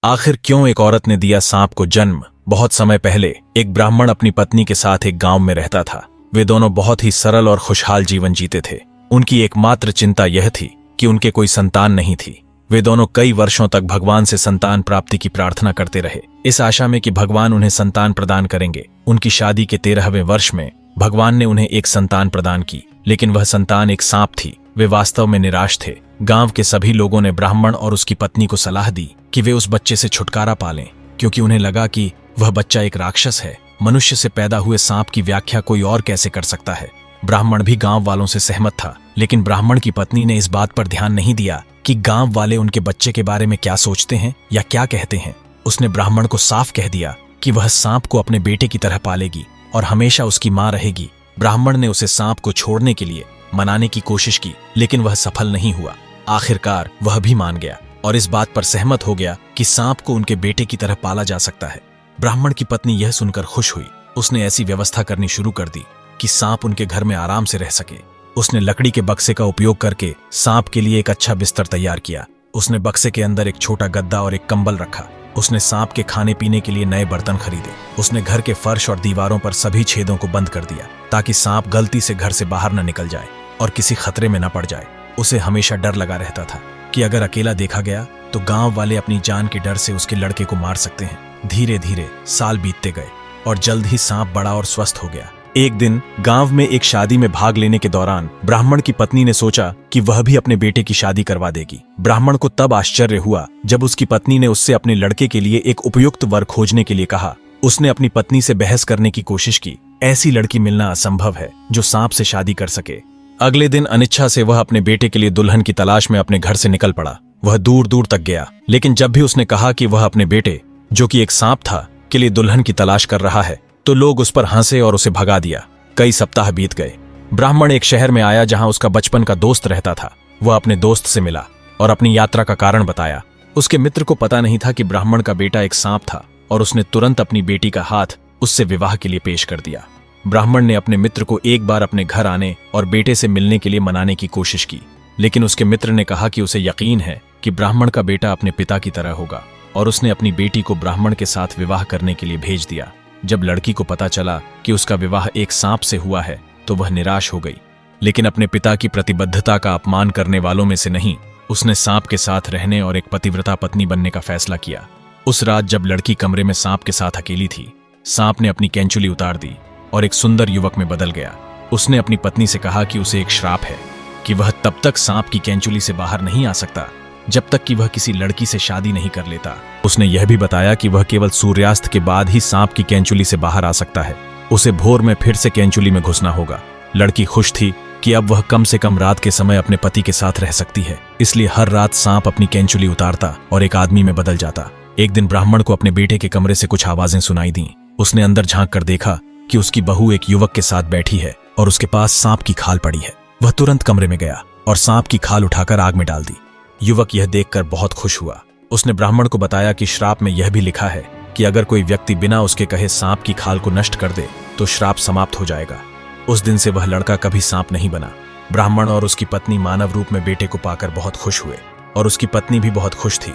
आखिर क्यों एक औरत ने दिया सांप को जन्म। बहुत समय पहले एक ब्राह्मण अपनी पत्नी के साथ एक गांव में रहता था। वे दोनों बहुत ही सरल और खुशहाल जीवन जीते थे। उनकी एकमात्र चिंता यह थी कि उनके कोई संतान नहीं थी। वे दोनों कई वर्षों तक भगवान से संतान प्राप्ति की प्रार्थना करते रहे, इस आशा में कि भगवान उन्हें संतान प्रदान करेंगे। उनकी शादी के 13वें वर्ष में भगवान ने उन्हें एक संतान प्रदान की, लेकिन वह संतान एक सांप थी। वे वास्तव में निराश थे। गांव के सभी लोगों ने ब्राह्मण और उसकी पत्नी को सलाह दी कि वे उस बच्चे से छुटकारा पालें, क्योंकि उन्हें लगा कि वह बच्चा एक राक्षस है। मनुष्य से पैदा हुए सांप की व्याख्या कोई और कैसे कर सकता है। ब्राह्मण भी गांव वालों से सहमत था, लेकिन ब्राह्मण की पत्नी ने इस बात पर ध्यान नहीं दिया कि गांव वाले उनके बच्चे के बारे में क्या सोचते हैं या क्या कहते हैं। उसने ब्राह्मण को साफ कह दिया कि वह सांप को अपने बेटे की तरह पालेगी और हमेशा उसकी मां रहेगी। ब्राह्मण ने उसे सांप को छोड़ने के लिए मनाने की कोशिश की, लेकिन वह सफल नहीं हुआ। आखिरकार वह भी मान गया और इस बात पर सहमत हो गया कि सांप को उनके बेटे की तरह पाला जा सकता है। ब्राह्मण की पत्नी यह सुनकर खुश हुई। उसने ऐसी व्यवस्था करनी शुरू कर दी कि सांप उनके घर में आराम से रह सके। उसने लकड़ी के बक्से का उपयोग करके सांप के लिए एक अच्छा बिस्तर तैयार किया। उसने बक्से के अंदर एक छोटा गद्दा और एक कंबल रखा। उसने सांप के खाने पीने के लिए नए बर्तन खरीदे। उसने घर के फर्श और दीवारों पर सभी छेदों को बंद कर दिया, ताकि सांप गलती से घर से बाहर न निकल जाए और किसी खतरे में न पड़ जाए। उसे हमेशा डर लगा रहता था कि अगर अकेला देखा गया तो गांव वाले अपनी जान के डर से उसके लड़के को मार सकते हैं। धीरे धीरे साल बीतते गए और जल्द ही सांप बड़ा और स्वस्थ हो गया। एक दिन गांव में एक शादी में भाग लेने के दौरान ब्राह्मण की पत्नी ने सोचा कि वह भी अपने बेटे की शादी करवा देगी। ब्राह्मण को तब आश्चर्य हुआ जब उसकी पत्नी ने उससे अपने लड़के के लिए एक उपयुक्त वर खोजने के लिए कहा। उसने अपनी पत्नी से बहस करने की कोशिश की। ऐसी लड़की मिलना असंभव है जो सांप से शादी कर सके। अगले दिन अनिच्छा से वह अपने बेटे के लिए दुल्हन की तलाश में अपने घर से निकल पड़ा। वह दूर दूर तक गया, लेकिन जब भी उसने कहा कि वह अपने बेटे, जो कि एक सांप था, के लिए दुल्हन की तलाश कर रहा है, तो लोग उस पर हंसे और उसे भगा दिया। कई सप्ताह बीत गए। ब्राह्मण एक शहर में आया जहां उसका बचपन का दोस्त रहता था। वह अपने दोस्त से मिला और अपनी यात्रा का कारण बताया। उसके मित्र को पता नहीं था कि ब्राह्मण का बेटा एक सांप था और उसने तुरंत अपनी बेटी का हाथ उससे विवाह के लिए पेश कर दिया। ब्राह्मण ने अपने मित्र को एक बार अपने घर आने और बेटे से मिलने के लिए मनाने की कोशिश की, लेकिन उसके मित्र ने कहा कि उसे यकीन है कि ब्राह्मण का बेटा अपने पिता की तरह होगा, और उसने अपनी बेटी को ब्राह्मण के साथ विवाह करने के लिए भेज दिया। जब लड़की को पता चला कि उसका विवाह एक सांप से हुआ है तो वह निराश हो गई, लेकिन अपने पिता की प्रतिबद्धता का अपमान करने वालों में से नहीं। उसने सांप के साथ रहने और एक पतिव्रता पत्नी बनने का फैसला किया। उस रात जब लड़की कमरे में सांप के साथ अकेली थी, सांप ने अपनी कैंचुली उतार दी और एक सुंदर युवक में बदल गया। उसने अपनी पत्नी से कहा कि उसे एक श्राप है कि वह तब तक सांप की कैंचुली से बाहर नहीं आ सकता जब तक कि वह किसी लड़की से शादी नहीं कर लेता। उसने यह भी बताया कि वह केवल सूर्यास्त के बाद ही सांप की कैंचुली से बाहर आ सकता है। उसे भोर में फिर से कैंचुली में घुसना होगा। लड़की खुश थी कि अब वह कम से कम रात के समय अपने पति के साथ रह सकती है, इसलिए हर रात सांप अपनी कैंचुली उतारता और एक आदमी में बदल जाता। एक दिन ब्राह्मण को अपने बेटे के कमरे से कुछ आवाजें सुनाई दी। उसने अंदर झांक कर देखा कि उसकी बहू एक युवक के साथ बैठी है और उसके पास सांप की खाल पड़ी है। वह तुरंत कमरे में गया और सांप की खाल उठाकर आग में डाल दी। युवक यह देखकर बहुत खुश हुआ। उसने ब्राह्मण को बताया कि श्राप में यह भी लिखा है कि अगर कोई व्यक्ति बिना उसके कहे सांप की खाल को नष्ट कर दे तो श्राप समाप्त हो जाएगा। उस दिन से वह लड़का कभी सांप नहीं बना। ब्राह्मण और उसकी पत्नी मानव रूप में बेटे को पाकर बहुत खुश हुए और उसकी पत्नी भी बहुत खुश थी।